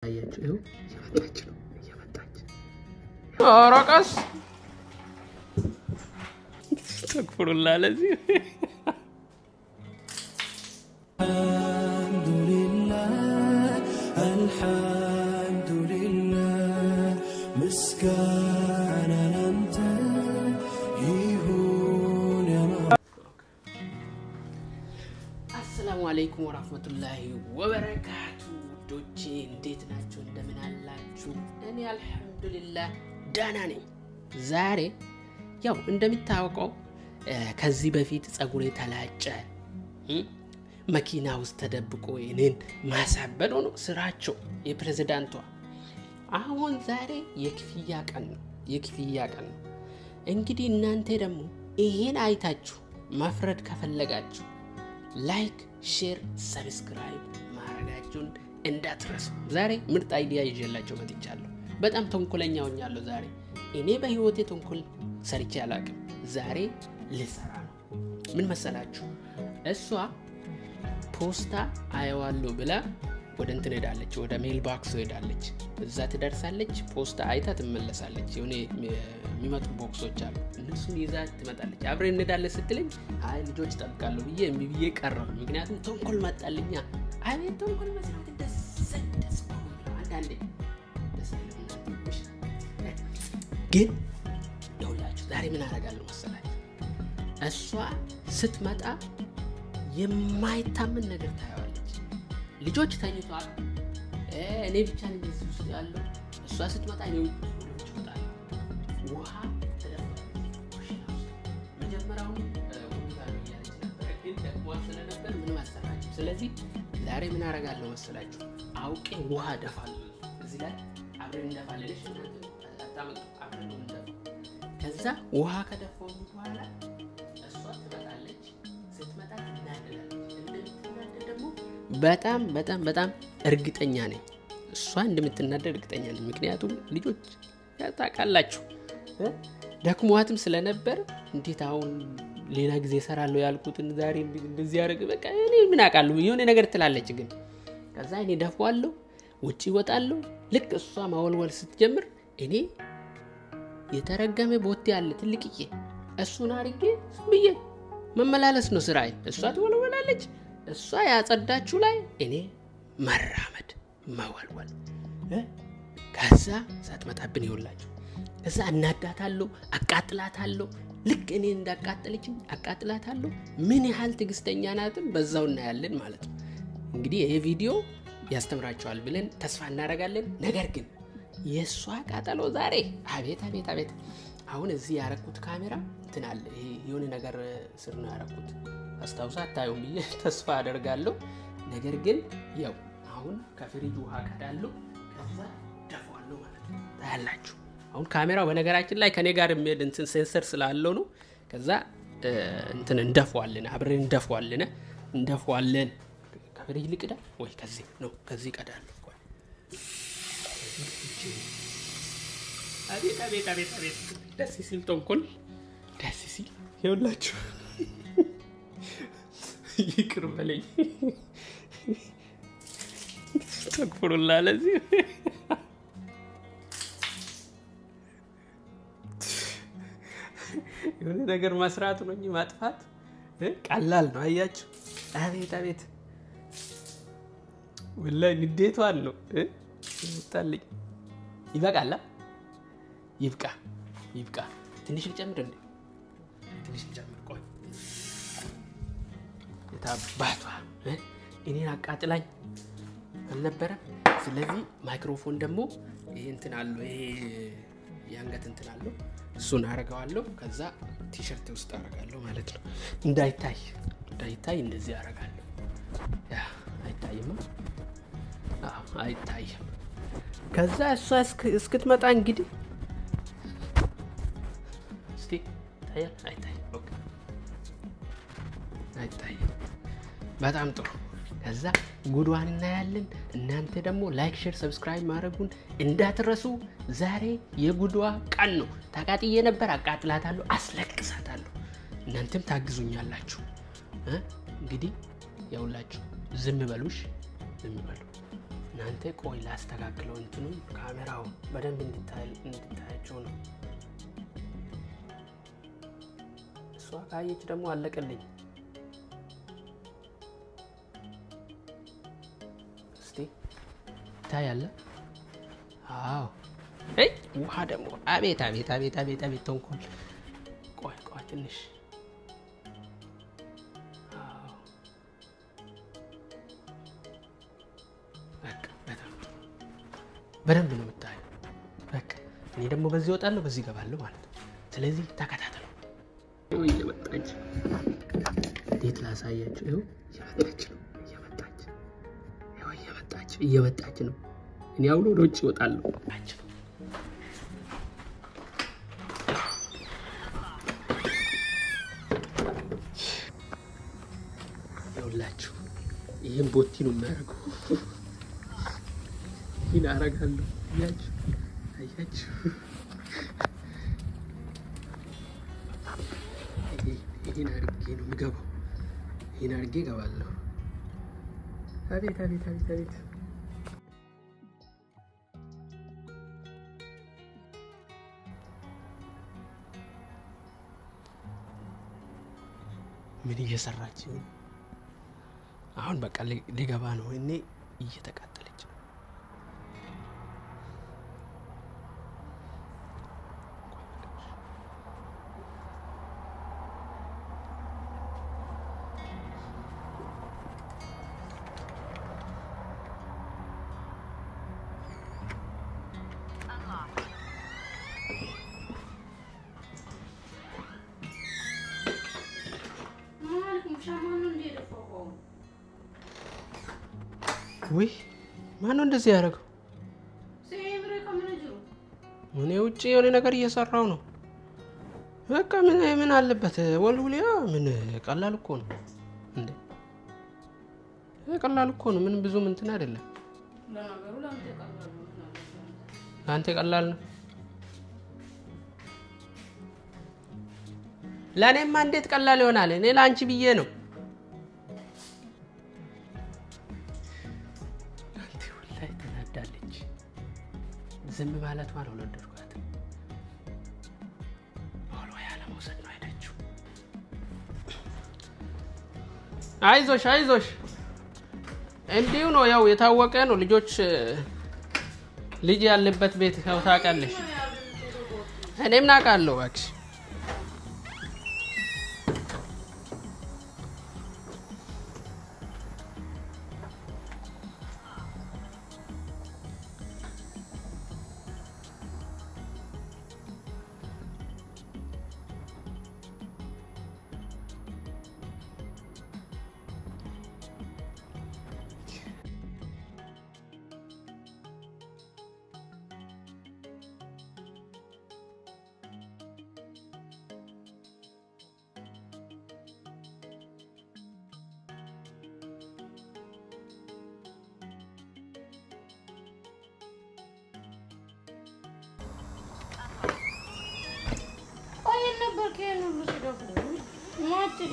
አያችሁ እየመጣች ነው እየመጣች አራቀስ ተክፍሩላ ለዚህ አልহামዱሊላህ ምስጋና ላንተ ይሁን አሰላሙ አለይኩም ወራህመቱላሂ ወበረካቱ ዶቼ እንዴት ናችሁ እንደምን አላችሁ እኔ አልহামዱሊላህ ዳና ነኝ ዛሬ ያው እንደሚታወቀው ከዚህ በፊት ጸጉሬ ተላጨ መኪና ውስጥ ተደብቆ እኔን ማሳበድ ነው ስራቸው የፕሬዝዳንቷ አሁን ዛሬ የክፍያ ቀን ነው እንግዲህ እናንተ ደግሞ ይሄን አይታችሁ ማፍረድ ከፈለጋችሁ ላይክ ሼር ሰብስክራይብ ማድረጋችሁን እንዳትረሱ ዛሬ ምርጥ አይዲያ ይዤላችሁ መጥቻለሁ በጣም ተንኮለኛ ሆኛለሁ ዛሬ እኔ በህይወቴ ተንኮል ሰርቼ አላቅም ዛሬ ልሰራ ነው ምን መሰላችሁ እሷ ፖስታ አየዋለሁ ብላ ወደ እንትን ሄዳለች ወደ ሜል ባክስ ሄዳለች እዛ ትደርሳለች ፖስታ አይታ ትመለሳለች የሆነ የሚመጡ ቦክሶች አሉ እነሱን ይዛ ትመጣለች አብረን እንሄዳለን ስትለኝ አይ ልጆች ጠብቃለሁ ብዬ እምቢዬ ቀረሁ ምክንያቱም ተንኮል መጣልኛ አቤት ተንኮል መስራት ደስ አንዳንዴ ደስ ግን ይኸውላችሁ ዛሬ ምን አደርጋለሁ መሰላችሁ እሷ ስትመጣ የማይታመን ነገር ታያለች ልጆች ተኝቷል እኔ ብቻ ነኝ እዚህ ውስጥ ያለው እሷ ስትመጣ ነው ይወጣል ውሃ መጀመሪያው ያለች ነበር ግን ደግሞ ስለነበር ምን ማስተካከል ስለዚህ ዛሬ ምን አደርጋለሁ መሰላችሁ አውቄ ውሃ ደፋለሁ እዚህ ላይ አብረን እንደፋለን አታመጡ አብረን እንደፋ ከዛ ውሃ ከደፋው በኋላ እሷ ትመጣለች ስትመጣ በጣም እርግጠኛ ነኝ እሷ እንደምትናደድ እርግጠኛ ነኝ ምክንያቱም ልጆች ያጣቃላችሁ ደክሟትም ስለነበር እንዴት አሁን ሌላ ጊዜ ሰራለሁ ያልኩትን ዛሬ እንደዚህ ያረግ በቃ እኔ ምን አቃለሁ የሆነ ነገር ትላለች ግን ከዛ እኔ ደፋዋለሁ ውጪ ወጣለሁ ልክ እሷ ማወልወል ስትጀምር እኔ የተረገመ ቦቴ አለ ትልቅዬ እሱን አርጌ ብዬ መመላለስ ነው ስራዬ እሷ ትወለወላለች እሷ ያጸዳችሁ ላይ እኔ መራመድ መወልወል ከዛ ሳትመጣብን ይውላችሁ ከዛ እናዳታለሁ አቃጥላታለሁ ልክ እኔ እንዳቃጠለችኝ አቃጥላታለሁ ምን ያህል ትግስተኛ ናትም በዛው እናያለን ማለት ነው እንግዲህ ይሄ ቪዲዮ ያስተምራችኋል ብለን ተስፋ እናደርጋለን ነገር ግን የሷ ቃጠሎ ዛሬ አቤት አሁን እዚህ ያረኩት ካሜራ እንትናል ይሄ የሆነ ነገር ስር ነው ያረኩት አስተውሳ ታዩም ብዬ ተስፋ አደርጋለሁ ነገር ግን ያው አሁን ከፍሪጅ ውሃ ቀዳለሁ ከዛ ደፋዋለሁ ማለት ነው ታያላችሁ አሁን ካሜራው በነገራችን ላይ ከኔ ጋር የሚሄድ እንትን ሴንሰር ስላለው ነው ከዛ እንትን እንደፋዋለን አብረን እንደፋዋለን ከፍሪጅ ልቅዳ ወይ ከዚህ ነው ከዚህ ቀዳለሁ አቤት ደስ ሲል ተንኮል ደስ ሲል ይኸውላችሁ ይቅር በለኝ ተክፍሩላ ለዚህ የሆነ ነገር መስራት ነው እንጂ ማጥፋት ቀላል ነው አያችሁ አቤት ወላሂ ንዴቷን ነው ይጣልኝ ይበቃላ ይብቃ ትንሽ ልጨምር እንዴ ትንሽ ልጨምር ቆይ የታባቷ እኔን አቃጥላኝ አልነበረ ስለዚህ ማይክሮፎን ደግሞ ይሄ እንትን አለው ይሄ ያንገት እንትን አለው እሱን አረጋዋለሁ ከዛ ቲሸርት ውስጥ አረጋለሁ ማለት ነው እንዳይታይ እንደዚህ አረጋለሁ ያ አይታይም ከዛ እሷ እስክትመጣ እንግዲህ እስቲ አይታይ በጣም ጥሩ ከዛ ጉድዋን እናያለን እናንተ ደግሞ ላይክ ሼር ሰብስክራይብ ማድረጉን እንዳትረሱ ዛሬ የጉድዋ ቀን ነው ታቃጥዬ ነበር አቃጥላታለሁ አስለቅሳታለሁ እናንተም ታግዙኛላችሁ እንግዲህ ያውላችሁ ዝም በሉ እናንተ ቆይ ላስተካክለው እንትኑን ካሜራው በደንብ እንድታያቸው ነው እሷ ካየች ደግሞ አለቀልኝ እስቲ ታያለ አዎ ውሃ ደግሞ አቤት ተንኮል ቆይ ትንሽ በደንብ ነው የምታየው በቃ እኔ ደግሞ በዚህ ወጣለሁ በዚህ ገባለሁ ማለት ነው ስለዚህ ተከታተሉ እየመጣች እንዴት ላሳያችሁ ይኸው እየመጣች ነው እኔ አሁን ወደ ውጭ ወጣለሁ ይኸውላችሁ ይሄን ቦቲ ነው የሚያደርገው ይናረጋለሁ አያችሁ ይሄን አድርጌ ነው የምገባው ይሄን አድርጌ እገባለሁ አቤት ምን እየሰራች ነው አሁን በቃ ሊገባ ነው እኔ እየተቃጠለች ነው ወይ ማነው እንደዚህ ያደረገው ሲብረ ከመነጅሩ እኔ ውጪ የሆነ ነገር እየሰራው ነው በቃ ምን አለበት ወልውሊያ ምን ቀላል እኮ ነው እንዴ ቀላል እኮ ነው ምን ብዙ እንትን አይደለም ለነገሩ ላንተ ቀላል ነው ለኔማ እንዴት ቀላል ይሆናል እኔ ላንቺ ብዬ ነው ዝም ማለት ነው ለወደድኳት አሎ ያለ መውሰድ ነው አይደችሁ አይዞሽ እንዲሁ ነው ያው የታወቀ ነው ልጆች ልጅ ያለበት ቤት ታውቃለሽ እኔም ናቃለሁ እባክሽ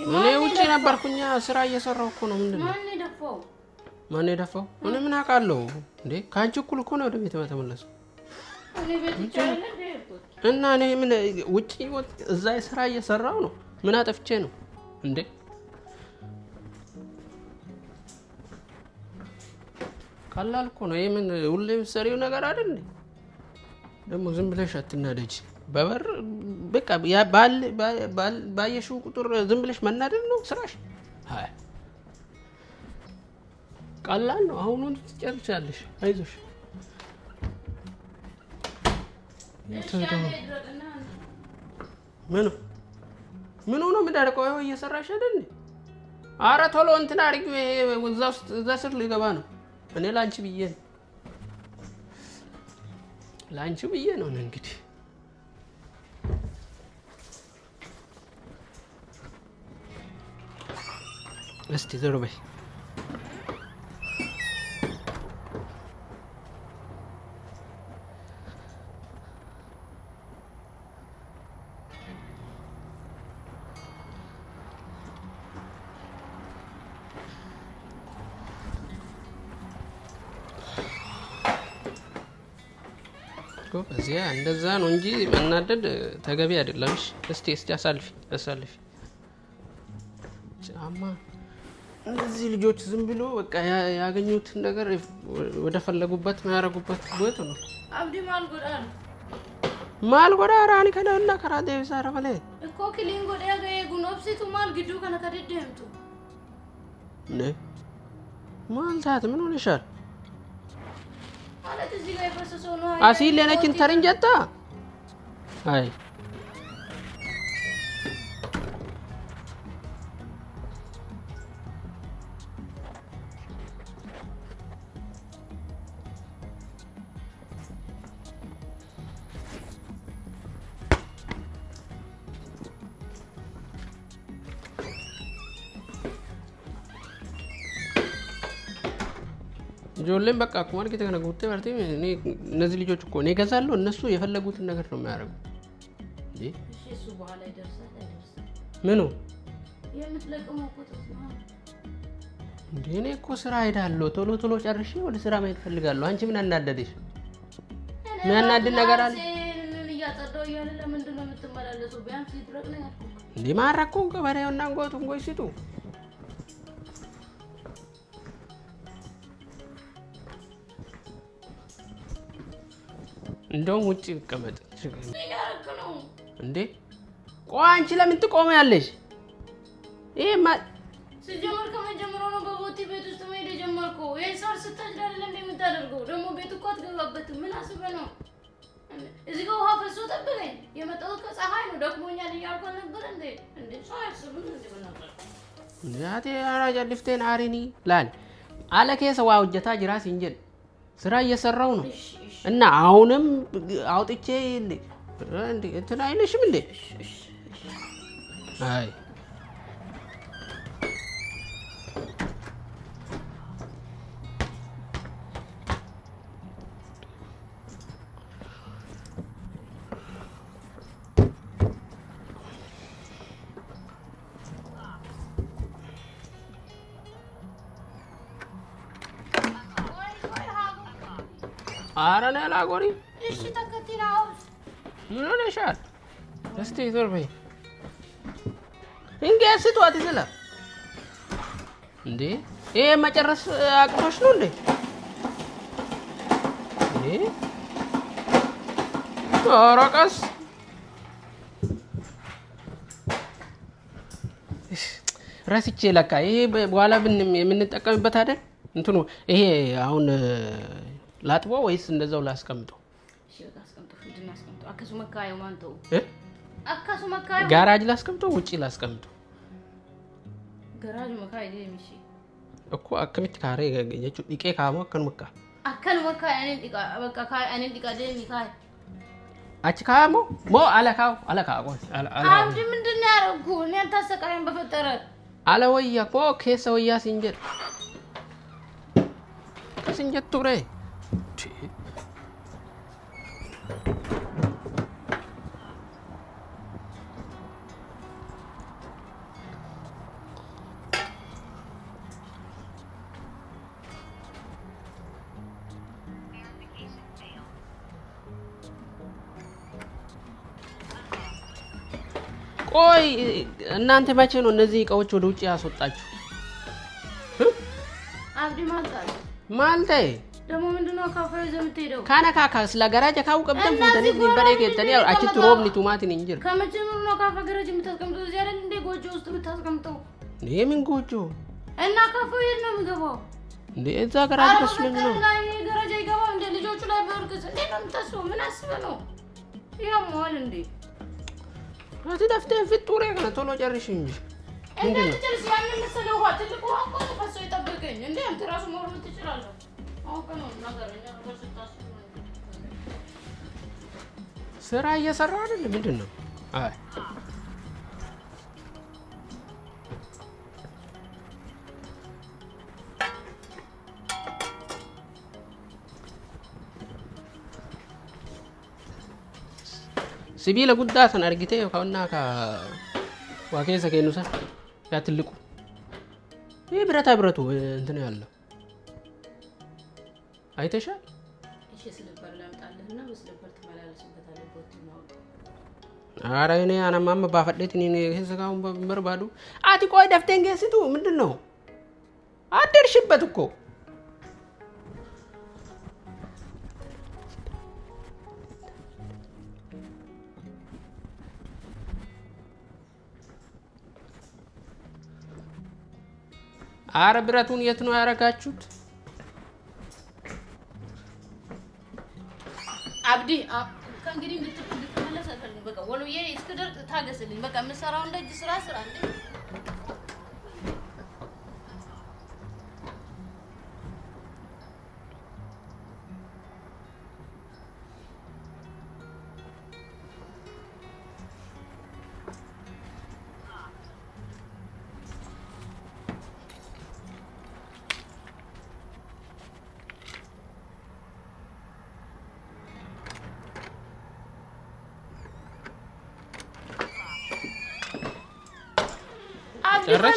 እኔ ውጪ ነበርኩኛ ስራ እየሰራው እኮ ነው ምንድነው ማን ደፋው እኔ ምን አውቃለሁ እንዴ ካንቺ እኩል እኮ ነው ወደ ቤት ተመለሰው እኔ ቤት ይቻላል እና እኔ ምን ውጪ እዛ ስራ እየሰራው ነው ምን አጠፍቼ ነው እንዴ ቀላል እኮ ነው የምን ሁሌም ሰሪው ነገር አይደል ደግሞ ዝም ብለሽ አትናደጂ በበር በቃ ያ ባየሽው ቁጥር ዝም ብለሽ መናደድ ነው ስራሽ አይ ቀላል ነው አሁን ትጨርሻለሽ አይዞሽ ምን ሆኖ ምዳርቀው ይሄ እየሰራሽ አይደል አረ ቶሎ እንትን አርጊው ይሄ እዛ ስር ሊገባ ነው እኔ ላንቺ ብዬ ነው እንግዲህ እስቲ ዞር በይ እዚያ እንደዛ ነው እንጂ መናደድ ተገቢ አይደለም እስቲ አሳልፊ ጫማ እዚህ ልጆች ዝም ብሎ በቃ ያገኙት ነገር ወደ ፈለጉበት ማያረጉበት ቦታ ነው አብዲ ማልጎዳ ራኒ ከነና ከራዴ ቢሳራ ፈለ እኮ ክሊንጎ ደጋ ጉኖብሲቱ ማል ግዱ ከነ ከደደምቱ ማልታት ምን ሆነሻል ማለት እዚህ ላይ ፈሰሰው ነው አሲል ለነችን ተረንጀታ አይ ጆሌም በቃ ኮማን ከተገና ጉቴ ወርቴ እነዚህ ልጆች እኮ ነው ይገዛሉ እነሱ የፈለጉትን ነገር ነው የሚያደርጉ እንዴ እሱ በኋላ ይደርሳል ምኑ የምትለቀመው እኮ ተስማማ እንዴ እኔ እኮ ስራ ሄዳለሁ ቶሎ ጨርሼ ወደ ስራ መሄድ ፈልጋለሁ አንቺ ምን አናደደሽ ምን አናደደ ነገር አለ እያጠደው ያለ ለምንድን ነው የምትመላለሰው ቢያንስ ይድረቅ ነው ያልኩት እንዴ ማራኮ ገበሬውና እንጎቱን ጎይሲቱ እንደውም ውጪ ይቀመጥ ያረከነው እንዴ ቆይ አንቺ ለምን ትቆሚያለሽ ይሄ ሲጀመር ከመጀመሪያው ነው በቦቲ ቤት ውስጥ መሄድ ጀመርኩ የሳር ስታጅ አይደል እንደምታደርገው ደግሞ ቤት እኮ አትገባበት ምን አስበህ ነው እዚህ ጋር ውሃ ፈሶ ተበለኝ የመጣው ከፀሐይ ነው ደክሞኛል እያልኩ ነበር እንዴ ሰው ያስብም እንዴ በእናትህ ያቴ አራጃ ልፍቴን አሪኒ ላል አለከ ሰው አውጀታ ጅራስ እንጀል ስራ እየሰራው ነው እና አሁንም አውጥቼ እንዴ እንትን አይነሽም እንዴ አይ አራና ላጎሪ እሺ ተከትላው ምን ሆነሻል እስቲ ዞር በይ እንግዲህ ስትዋት ይዘላል እንዴ ይሄ መጨረስ አቅቶሽ ነው እንዴ አራቀስ ራስቼ ለካ ይሄ በኋላ የምንጠቀምበት አይደል እንትኑ ይሄ አሁን ላጥቦ ወይስ እንደዛው ላስቀምጠው እሺ አስቀምጠው ፍድና አስቀምጠው አከሱ መካዩ ማንተው አከሱ መካዩ ጋራጅ ላስቀምጠው ውጪ ላስቀምጠው ጋራጅ መካዩ የሚሽ እኮ አከሚት ካሬ የቹ ዲቄ ካሞ አከን መካ እኔ ዲቃ በቃ እኔ ዲቃ ደኒ ካይ አቺ ካሞ ሞ አለካው አብዲ ምንድነው ያረጉ እኔ ታሰቃየን በፈጠረ አለወያ ኮ ከሰውያ ሲንጀር ከሲንጀር ቱሬ ቆይ እናንተ መቼ ነው እነዚህ እቃዎች ወደ ውጪ ያስወጣችሁ አብዲ ማልቴ ደሞ ምንድነው ካፌው ዘምትሄደው ካናካካ ስለ ጋራጅ ካው ቀብተን ፎተኒ ዲንበሬ ከተኒ አቺ ትሮብኒ ቱማቲን እንጀር ከመጀመሩ ነው ካፌ ጋራጅ የምታስቀምጠው እዚህ አይደል እንደ ጎጆ ውስጥ የምታስቀምጠው የምን ጎጆ እና ካፌው የት ነው የሚገባው እንዴ እዛ ጋራጅ መስሎኝ ነው ላይ ጋራጅ አይገባም እንደ ልጆቹ ላይ በርግዝ እንዴ ነው የምታስበው ምን አስበህ ነው ያሟል እንዴ አትደፍተን ፍጡሬ ከነ ቶሎ ጨርሽ እንጂ እንዴ ትጨርስ ያንን መሰለው ውሃ ትልቁ ውሃ እኮ ነው ፈሶ ይጠብቀኝ እንዴ አንተ ራሱ መሮጥ ትችላለህ አውቀ ነው ነገርኛ ነገር ስታስብ ስራ እየሰራ አይደል ምንድነው አይ ሲቢለ ጉዳተን አርግቴ ካውና ካ ዋከሰ ከኑሳ ያ ትልቁ ይሄ ብረቱ እንትን ያለው አይተሻል እሺ ስልበር ላምጣልህና በስልበር ተመላለስበታለህ ቦቲ ነው ኧረ እኔ አናማም ባፈደት እኔ ህዝጋውን በርባዱ አቲ ቆይ ደፍተን ገስቱ ምንድነው አደርሽበት እኮ አረ ብረቱን የት ነው ያረጋችሁት አብዲ ከእንግዲህ እንድትመለስ አልፈልግም በቃ ወሎዬ እስክደርቅ ታገስልኝ በቃ ምሰራው እንደጅ ስራ እንዴ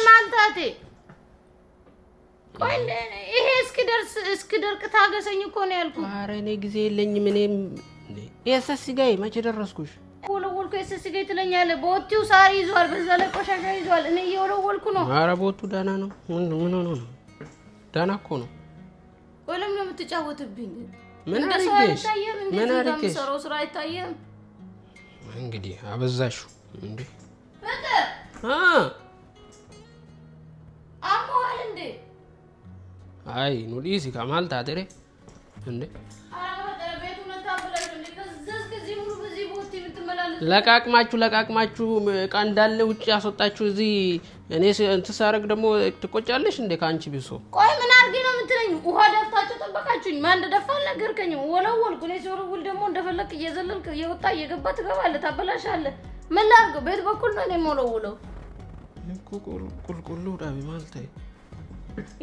ማንታቴ ቆይ ይሄ እስክደርቅ ታገሰኝ እኮ ነው ያልኩት አረ እኔ ጊዜ የለኝም እኔም ኤስኤስጋይ መቼ ደረስኩሽ ወለወልኩ ኤስኤስጋይ ትለኛለህ ቦቲው ሳር ይዟል በዛ ላይ ቆሻሻ ይዟል እኔ እየወለወልኩ ነው አረ ቦቱ ዳና ነው ምን ሆኖ ነው ዳና እኮ ነው ወለም ነው የምትጫወትብኝ ምን አርገሽ ምን አርገሽ ሰራው ስራ አይታየም እንግዲህ አበዛሹ እንዴ በቃ አሞሃል እንዴ አይ ኑዲሲ ከማል ታደረ እንዴ ለቃቅማችሁ ቃንዳለ ውጭ ያስወጣችሁ እዚ እኔ እንተሳረግ ደሞ ትቆጫለሽ እንዴ ካንቺ ቢሶ ቆይ ምን አርጊ ነው የምትለኝ ውሃ ደፍታችሁ ተበቃችሁኝ ማን እንደደፋል ነገርከኝ ወለወልኩ እኔ ሲወረውል ደሞ እንደፈለክ እየዘለልክ እየወጣ እየገባ ትገባለህ ታበላሻለህ ምን ላርግ ቤት በኩል ነው እኔ ሞለውለው ቁልቁሉ ዳቢ ማልታይ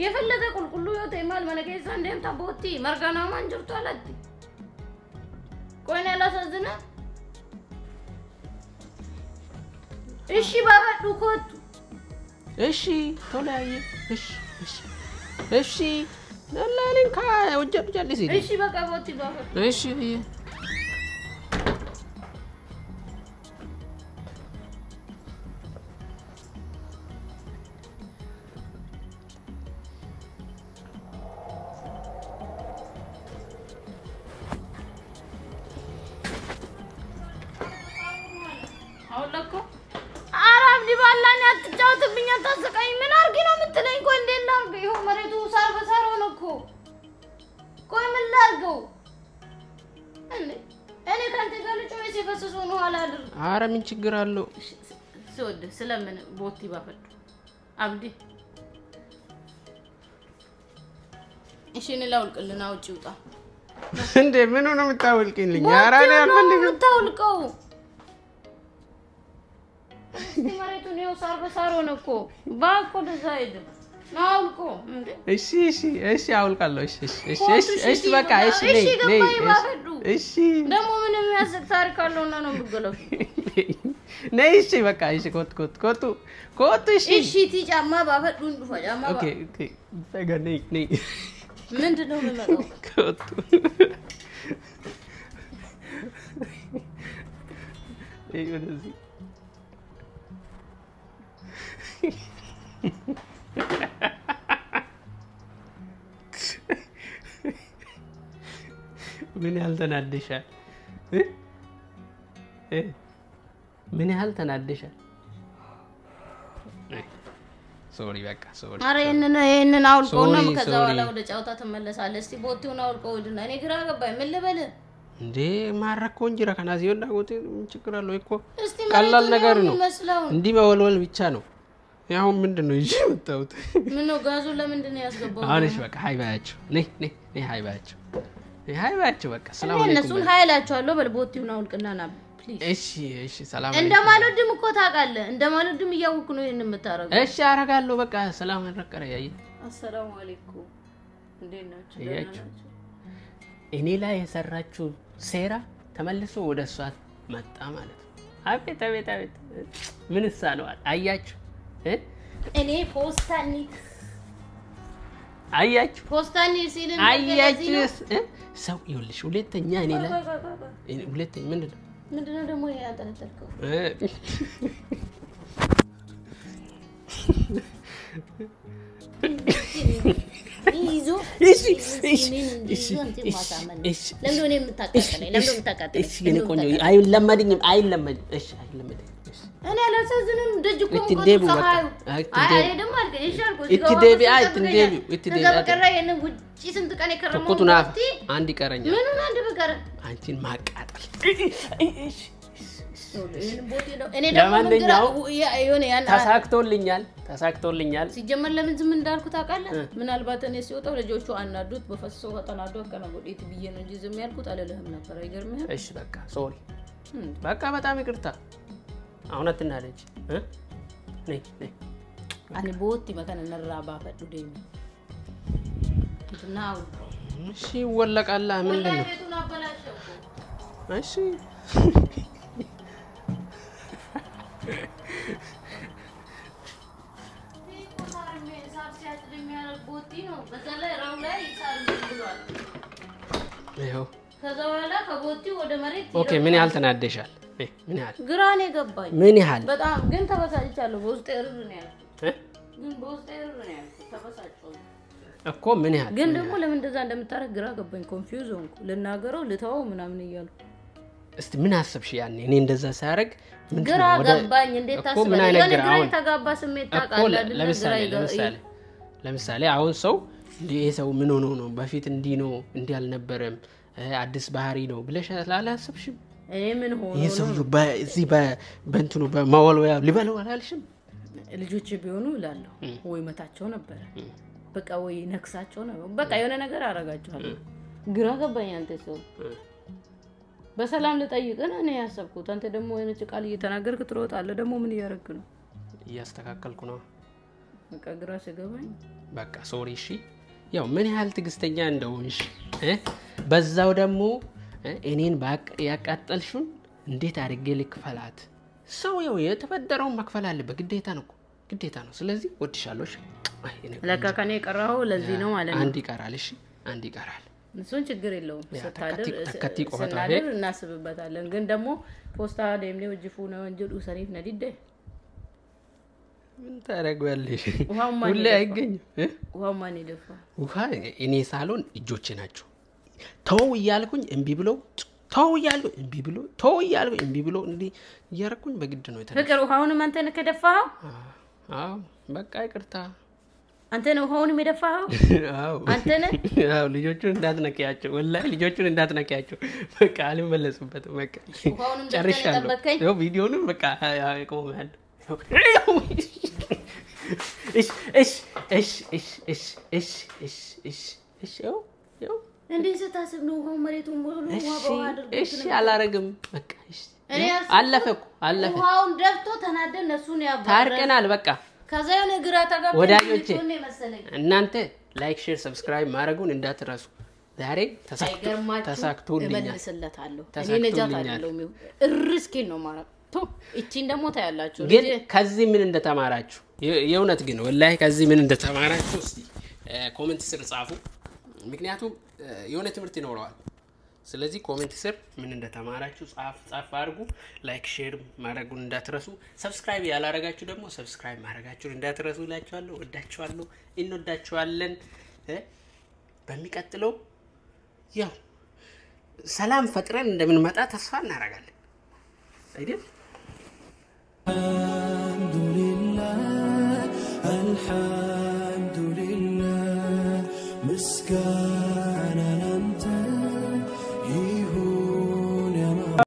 የፈለገ ቁልቁሉ ይወጣ ማል መነገይሳ እንደም ታቦቲ መርጋና ማንጀርቱ አላት ቆይ ነው ያላሳዝና እሺ ባባዱ ኮት እሺ ተላየ እሺ ለላልን ካ ወጀዱ ጃሊሲ እሺ በቃ ቦቲ ባባ እሺ አረ ምን ችግር አለው ሶድ ስለምን ቦቲ ባፈዱ አብዲ እሺ እንላውልቅልና ውጪ ውጣ እንዴ ምን ነው የምታውልቂልኝ አራ ነው ያልፈልግም የምታውልቀው መሬቱን ነው ሳር በሳር ሆነ እኮ ባኮ ደዛይድ ናውልቆ እንዴ እሺ አውልቃለሁ እሺ በቃ እሺ ደሞ ምንም ያስቅ ታሪክ አለውና ነው የምገለው ነይ እሺ በቃ እሺ ኮቱ እሺ ቲጫማ ባፈዱን ዱፋጫማ ኦኬ ተገነይ ምንድነው የምመጣው ኮቱ ወደዚህ ምን ያህል ተናደሻል ምን ያህል ተናደሻል ሶሪ በቃ ሶሪ አረ ይሄንን አውልቆ ነው ከዛ በኋላ ወደ ጫውታ ተመለሳለህ እስቲ ቦቲውን አውልቆ ወድና እኔ ግራ ገባኝ ምን ልበል እንዴ ማረኮ እንጅራ ከናዚ ወንዳ ጎቴ ችግር አለው እኮ ቀላል ነገር ነው እንዲ መወልወል ብቻ ነው ያው ምንድነው ይዤ መጣሁት ምን ነው ጋዙ ለምንድን ነው ያስገባው አሁንሽ በቃ ሃይባያቸው ነይ ሃይባያቸው በቃ ሰላም አለይኩም እነሱን ሃይላቸዋለሁ በልቦቲውን አውልቅና ና ፕሊዝ እሺ ሰላም አለይኩም እንደማልወድም እኮ ታውቃለህ እንደማልወድም እያወኩ ነው ይሄን የምታረገው እሺ አረጋለሁ በቃ ሰላም ረቀረ ያይ አሰላሙ አለይኩም እንዴናችሁ እኔ ላይ የሰራችሁ ሴራ ተመልሶ ወደሷ መጣ ማለት ነው አቤት ምን ሳነዋል አያችሁ እኔ ፖስታኒት አያችሁ ፖስታኒ ሲልን አያችሁ ሰው ይኸውልሽ ሁለተኛ እኔ ላይ ሁለተኛ ምንድነው ደግሞ ያንጠለጠልከው ይዞ ለምን የምታቃጥለኝ እኔ ቆንጆ አይለመድኝም እሺ አይለመድኝም እኔ አላሳዝንም ደጅ እኮ እትዴቡ በቃ አይ ደግሞ አልከኝ ይሻልኩ እትዴቢ እትዴቢ ተቀረ የነ ውጪ ስንት ቀን የከረመው ተቆጡና አንድ ይቀረኛል ምኑን አንድ በቀረ አንቺን ማቃጠል እኔ ደግሞ ተሳክቶልኛል ሲጀመር ለምን ዝም እንዳልኩ ታውቃለህ ምናልባት እኔ ሲወጣው ልጆቹ አናዱት በፈሰው ተናዶ ከነጎዴት ብዬ ነው እንጂ ዝም ያልኩት አለለህም ነበር አይገርምህም እሺ በቃ ሶሪ በቃ በጣም ይቅርታ አሁን አትናደጂ ነይ አኔ ቦቲ መከነ ነራባ ፈዱ ደኝ እንትናው እሺ ወለቃላ ምንድነው ቤቱን አበላሸው እሺ ኦኬ ምን ያህል ተናደሻል ምን ያህል ግራኔ ገባኝ ምን ያህል በጣም ግን ተበሳጭቻለሁ በውስጤ እርር ነው ያልኩት ግን በውስጤ እርር ነው ያልኩት ተበሳጭቻለሁ እኮ ምን ያህል ግን ደግሞ ለምን እንደዛ እንደምታረግ ግራ ገባኝ ኮንፊውዝ ሆንኩ ልናገረው ልተው ምናምን ይያሉ እስቲ ምን አሰብሽ ያኔ እኔ እንደዛ ሳያረግ ምን ግራ ገባኝ እንዴት ታስበኝ ግራ ተጋባ ስሜት ታቃለህ ለምሳሌ አሁን ሰው ሰው ምን ሆኖ ነው በፊት እንዲ ነው እንዲ አልነበረም አዲስ ባህሪ ነው ብለሽ አላሰብሽም እኔ ምን ሆኖ የሰው በዚህ በእንትኑ በማወልወያ ሊበለው አላልሽም ልጆች ቢሆኑ ይላልው ወይ መታቸው ነበር በቃ ወይ ነክሳቸው ነው በቃ የሆነ ነገር አረጋቸዋለሁ ግራ ገባኝ አንተ ሰው በሰላም ልጠይቅና እኔ ያሰብኩት አንተ ደግሞ የሆነ ቃል እየተናገርክ ትሮጣለህ ደግሞ ምን ያረክ ነው እያስተካከልኩ ነው በቃ ግራ ሲገባኝ በቃ ሶሪ እሺ ያው ምን ያህል ትግስተኛ እንደሆንሽ በዛው ደግሞ እኔን ያቃጠልሽውን እንዴት አድርጌ ልክፈላት ሰው ያው የተፈደረው መክፈል አለበት ግዴታ ነው ስለዚህ ወድሻለሁ እሺ ለካ ከኔ ቀራው ለዚህ ነው ማለት ነው አንድ ይቀራል እሺ አንድ ይቀራል እሱን ችግር የለውም ተከቲ ቆጣ እናስብበታለን ግን ደግሞ ፖስታ ደምኔ ወጅፉ ነው እንጂ ሰሪፍ ነዲደ ምን ታረጋለሽ ሁሌ አይገኝም ውሃው ማን ይደፋ ውሃ እኔ ሳሎን እጆቼ ናቸው ተው ይያልኩኝ እንቢ ብሎ ተው ይያልኩኝ እንቢ ብሎ እንዴ ያረኩኝ በግድ ነው የተነሳ ፍቅር ውሃውን አንተ ነህ ከደፋው አዎ በቃ ይቅርታ አንተ ነህ ውሃውን የደፋው አዎ አንተ ነህ አዎ ልጆቹን እንዳትነቂያቸው ወላሂ ልጆቹን እንዳትነቂያቸው በቃ አልመለስበትም በቃ ውሃውን ጨርሻለሁ ያው ቪዲዮውን በቃ ያቆማል እሺ እንዴ ስታስብ ነው ውሃው መሬቱን ሙሉ ውሃ በውሃ አድርጎት እሺ አላረግም በቃ እሺ አለፈኩ ውሃውን ደፍቶ ተናደን እነሱን ያባረ ታርቀናል በቃ ከዛ የሆነ ግራ ተጋባ ወዳጆቼ እናንተ ላይክ ሼር ሰብስክራይብ ማድረጉን እንዳትረሱ ዛሬ ተሳክቶልኛል እመልስለታለሁ እኔ ነጃት አይደለም እርስኪን ነው ማለት እቺን ደግሞ ታያላችሁ ግን ከዚህ ምን እንደተማራችሁ የእውነት ግን ወላሂ ከዚህ ምን እንደተማራችሁ እስቲ ኮሜንት ስር ጻፉ ምክንያቱም የሆነ ትምህርት ይኖረዋል ስለዚህ ኮሜንት ስር ምን እንደተማራችሁ ጻፍ አድርጉ ላይክ ሼር ማድረጉን እንዳትረሱ ሰብስክራይብ ያላረጋችሁ ደግሞ ሰብስክራይብ ማድረጋችሁን እንዳትረሱ እላችኋለሁ ወዳችኋለሁ እንወዳችኋለን በሚቀጥለው ያው ሰላም ፈጥረን እንደምንመጣ ተስፋ እናደርጋለን አይደል الحمد لله